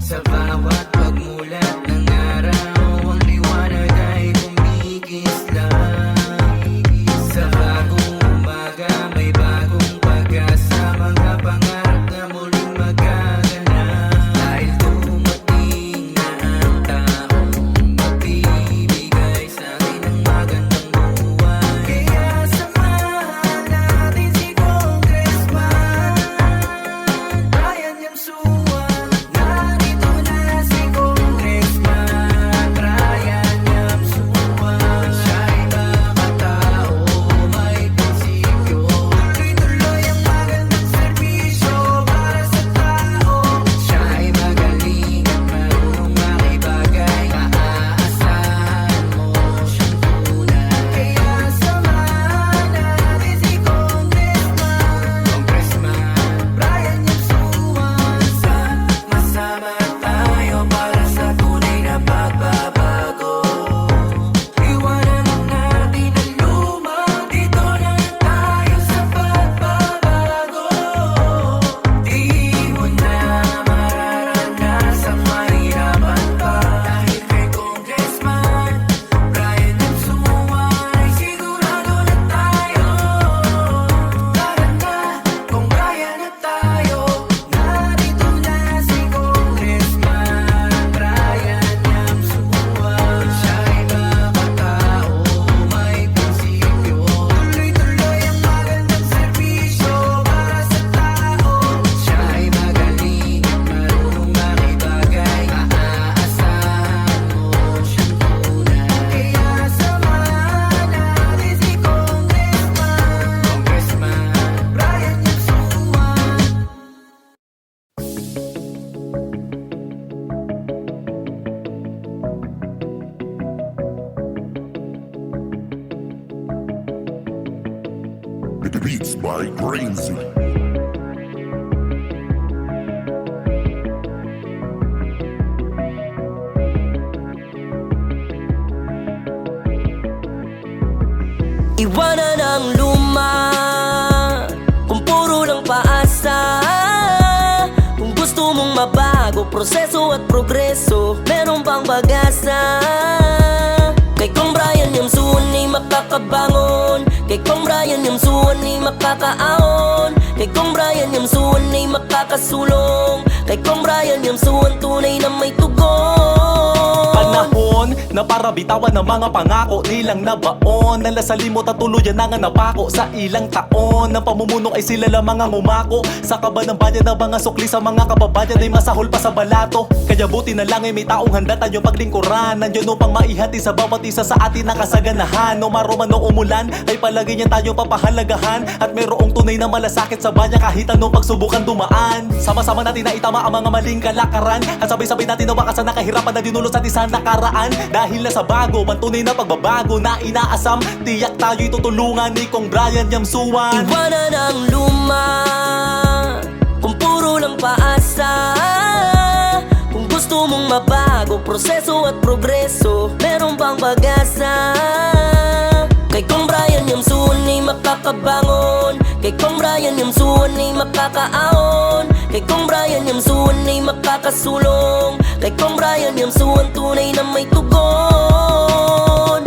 Sa bawat pagmulat ng araw, ang liwanag ay kumikislap. Sa bagong umaga, may bagong pag-asa, mga pangarap na muling magaganap. Dahil dumating na ang taong magbibigay sa akin ng magandang buhay. Kaya samahan natin si Congressman Brian Yamsua. Narito na si Congressman Brian Yamsua. Siya'y makatao, may prinsipyo. Tuloy-tuloy ang magandang serbisyo para sa tao. Siya'y magaling at marunong makibagay. Maaasahan mo siyang tunay. Kaya samahan natin si Congressman Brian Yamsua. Sama-sama tayo para sa tunay na pagbabago. Iwanan natin ang luma, dito na tayo sa pagbabago. Di mo na mararanasang mahirapan pa. Dahil kay Congressman Brian Yamsua ay sigurado na tayo. Tara na, kung Brian na tayo. Narito na si Congressman Brian Yamsua. Siya'y makatao, may prinsipyo. Tuloy-tuloy ang magandang serbisyo para sa tao. Siya'y magaling at marunong makibagay. Maaasahan mo siyang tunay. Kaya samahan natin si Congressman Brian Yamsua. Beats by Crazy. Iwanan ang luma, kung puro lang paasa. Kung gusto mong mabago, proseso at progreso, meron pang pag-asa. Kay Kong Brian Yamsua ay makakabangon. Kay Kong Brian Yamsua ay makakaahon. Kay Kong Brian Yamsua ay makakasulong. Kay Kong Brian Yamsua tunay na may tugon. Panahon na para bitawan ng mga pangako nilang nabaon. Nalasalimot at tuluyan na nga napako sa ilang taon. Ng pamumuno ay sila lamang ang umako sa kaba ng bayan na mga sukli sa mga kababayan ay masahol pa sa balato. Kaya buti na lang ay may taong handa tayong paglingkuran. Nandiyan upang maihati sa bawat isa sa atin ang kasaganahan. No maruman o umulan ay palagi niya tayo papahalagahan. At mayroong tunay na malasakit sa bayan kahit anong pagsubukan dumaan. Sama-sama natin na itama ang mga maling kalakaran. At sabay-sabay natin na wakasan na kahirapan na dinulot sa isang nakaraan. Dahil na sa bago, pantunay na pagbabago na inaasam. Tiyak tayo'y tutulungan ni Kong Brian Yamsua. Iwanan ang luma, kung puro lang paasa. Kung gusto mong mabago, proseso at progreso, meron pang pag-asa. Kay Kong Brian Yamsua ay makakabangon. Kay Kong Brian Yamsua ay makakaahon. Kay Kong Brian Yamsua ay makakasulong. Kay Kong Brian Yamsua tunay na may tugon.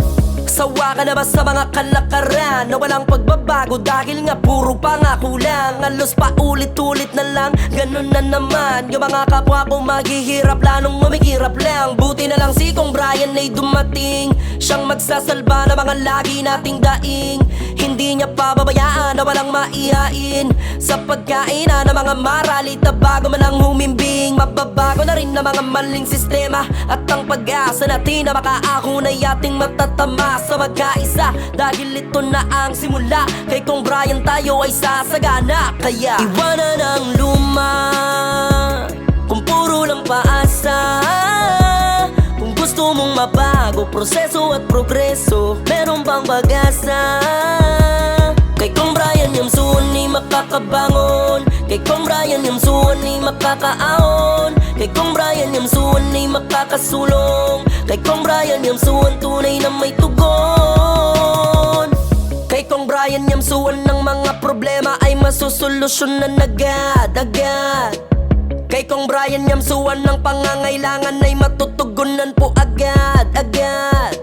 Sawa ka na ba sa mga kalakaran na walang pagbabago dahil nga puro pangako lang? Halos pa ulit-ulit na lang, ganun na naman. Yung mga kapwa ko maghihirap, lalong mamihirap lang. Buti na lang si Kong Brian ay dumating, siyang magsasalba na mga lagi nating daing. Hindi niya pababayaan na walang maihain sa pagkain na ng mga maralit na bago man ang humimbing. Mababago na rin na mga maling sistema at ang pag-asa natin na makaako na ating matatama sa magkaisa. Dahil ito na ang simula, kay Kong Brian tayo ay sasagana. Kaya iwanan ang luma, kung puro lang paasa. Kung gusto mong mabago, proseso at progreso, meron pang pag-asa. Kay Kong Brian Yamsua ay makakabangon. Kay Kong Brian Yamsua ay makakaahon. Kay Kong Brian Yamsua ay makakasulong. Kay Kong Brian Yamsua tunay na may tugon. Kay Kong Brian Yamsua ng mga problema ay masusolusyonan agad-agad. Kay Kong Brian Yamsuan ng pangangailangan ay matutugunan po agad-agad.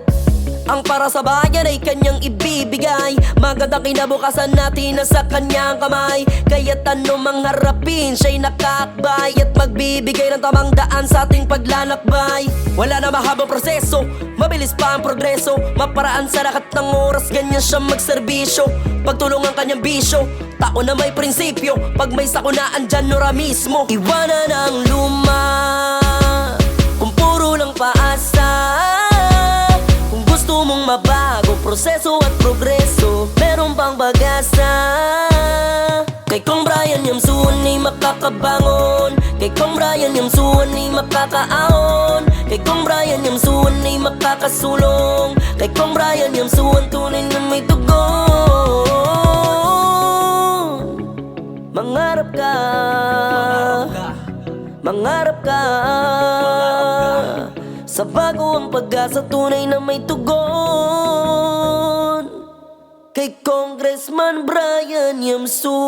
Ang para sa bayan ay kanyang ibibigay. Magandang kinabukasan natin na sa kanyang kamay. Kaya't anumang harapin siya'y nakakbay at magbibigay ng tamang daan sa ating paglalakbay. Wala na mahabang proseso, mabilis pa ang progreso. Maparaan sa lahat ng oras, ganyan siya magserbisyo. Pagtulong ang kanyang bisyo, tao na may prinsipyo. Pag may sakunaan dyan, nora mismo. Iwanan ang luma, kung puro lang paasa. Kung gusto mong mabago, proseso at progreso, meron pang pag-asa. Kay Kong Brian Yamsuan ay makakabangon. Kay Kong Brian Yamsuan ay makakaahon. Kay Kong Brian Yamsuan ay makakasulong. Kay Kong Brian Yamsuan tunay na may tugon. Mangarap ka, mangarap ka sa bago ang pag-asa, tunay na may tugon. Kay Congressman Brian Yamsuan.